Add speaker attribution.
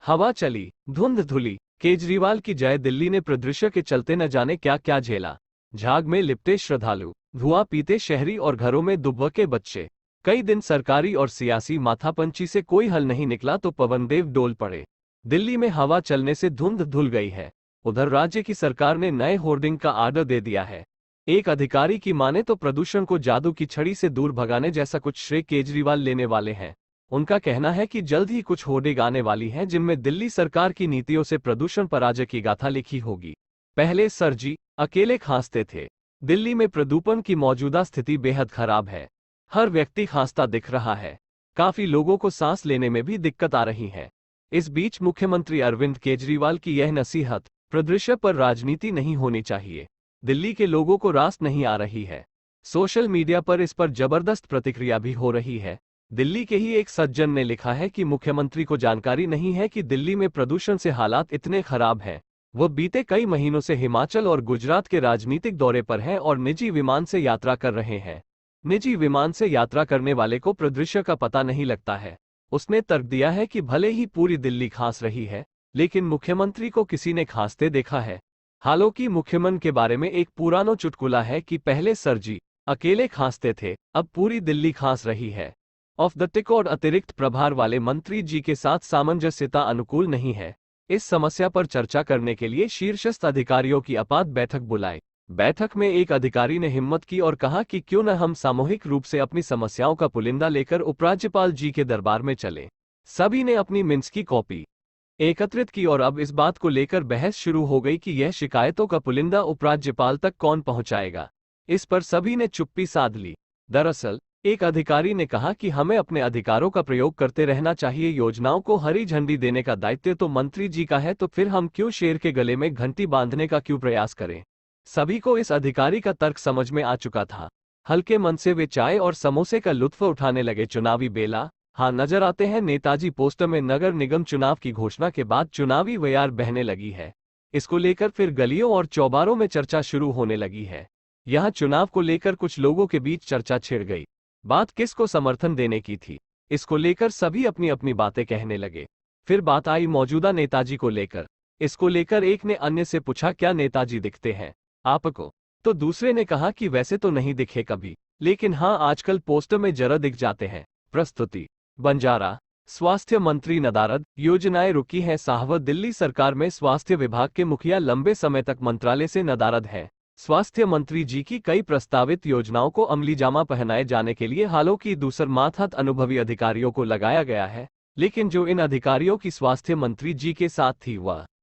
Speaker 1: हवा चली, धुंध धुली, केजरीवाल की जय। दिल्ली ने परिदृश्य के चलते न जाने क्या क्या झेला। झाग में लिपटे श्रद्धालु, धुआं पीते शहरी और घरों में दुबके बच्चे। कई दिन सरकारी और सियासी माथापंची से कोई हल नहीं निकला तो पवनदेव डोल पड़े। दिल्ली में हवा चलने से धुंध धुल गई है। उधर राज्य की सरकार ने नए होर्डिंग का आर्डर दे दिया है। एक अधिकारी की माने तो प्रदूषण को जादू की छड़ी से दूर भगाने जैसा कुछ श्रेय केजरीवाल लेने वाले हैं। उनका कहना है कि जल्द ही कुछ होर्डिंग आने वाली हैं जिनमें दिल्ली सरकार की नीतियों से प्रदूषण पराजय की गाथा लिखी होगी। पहले सर जी अकेले खांसते थे। दिल्ली में प्रदूषण की मौजूदा स्थिति बेहद खराब है। हर व्यक्ति खांसता दिख रहा है। काफी लोगों को सांस लेने में भी दिक्कत आ रही है। इस बीच मुख्यमंत्री अरविंद केजरीवाल की यह नसीहत, परिदृश्य पर राजनीति नहीं होनी चाहिए। दिल्ली के लोगों को रास नहीं आ रही है। सोशल मीडिया पर इस पर जबरदस्त प्रतिक्रिया भी हो रही है। दिल्ली के ही एक सज्जन ने लिखा है कि मुख्यमंत्री को जानकारी नहीं है कि दिल्ली में प्रदूषण से हालात इतने खराब हैं। वो बीते कई महीनों से हिमाचल और गुजरात के राजनीतिक दौरे पर हैं और निजी विमान से यात्रा कर रहे हैं। निजी विमान से यात्रा करने वाले को परिदृश्य का पता नहीं लगता है। उसने तर्क दिया है कि भले ही पूरी दिल्ली खांस रही है, लेकिन मुख्यमंत्री को किसी ने खांसते देखा है। हालांकि मुख्यमंत्री के बारे में एक पुराना चुटकुला है कि पहले सर जी अकेले खांसते थे, अब पूरी दिल्ली खांस रही है। ऑफ द टिकट अतिरिक्त प्रभार वाले मंत्री जी के साथ सामंजस्यता अनुकूल नहीं है। इस समस्या पर चर्चा करने के लिए शीर्षस्थ अधिकारियों की आपात बैठक बुलाई। बैठक में एक अधिकारी ने हिम्मत की और कहा कि क्यों न हम सामूहिक रूप से अपनी समस्याओं का पुलिंदा लेकर उपराज्यपाल जी के दरबार में चले। सभी ने अपनी मिन्स की कॉपी एकत्रित की और अब इस बात को लेकर बहस शुरू हो गई कि यह शिकायतों का पुलिंदा उपराज्यपाल तक कौन पहुंचाएगा। इस पर सभी ने चुप्पी साध ली। दरअसल एक अधिकारी ने कहा कि हमें अपने अधिकारों का प्रयोग करते रहना चाहिए। योजनाओं को हरी झंडी देने का दायित्व तो मंत्री जी का है, तो फिर हम क्यों शेर के गले में घंटी बांधने का क्यों प्रयास करें। सभी को इस अधिकारी का तर्क समझ में आ चुका था। हल्के मन से वे चाय और समोसे का लुत्फ उठाने लगे। चुनावी बेला हाँ नजर आते हैं। नेताजी पोस्टर में नगर निगम चुनाव की घोषणा के बाद चुनावी बयार बहने लगी है। इसको लेकर फिर गलियों और चौबारों में चर्चा शुरू होने लगी है। यहाँ चुनाव को लेकर कुछ लोगों के बीच चर्चा छिड़ गई। बात किसको समर्थन देने की थी, इसको लेकर सभी अपनी अपनी बातें कहने लगे। फिर बात आई मौजूदा नेताजी को लेकर। इसको लेकर एक ने अन्य से पूछा, क्या नेताजी दिखते हैं आपको? तो दूसरे ने कहा कि वैसे तो नहीं दिखे कभी, लेकिन हाँ आजकल पोस्टर में जरा दिख जाते हैं। प्रस्तुति बंजारा। स्वास्थ्य मंत्री नदारद। योजनाएं रुकी हैं साहब। दिल्ली सरकार में स्वास्थ्य विभाग के मुखिया लंबे समय तक मंत्रालय से नदारद हैं। स्वास्थ्य मंत्री जी की कई प्रस्तावित योजनाओं को अमली जामा पहनाए जाने के लिए हालों की दूसर मातहत अनुभवी अधिकारियों को लगाया गया है, लेकिन जो इन अधिकारियों की स्वास्थ्य मंत्री जी के साथ थी वह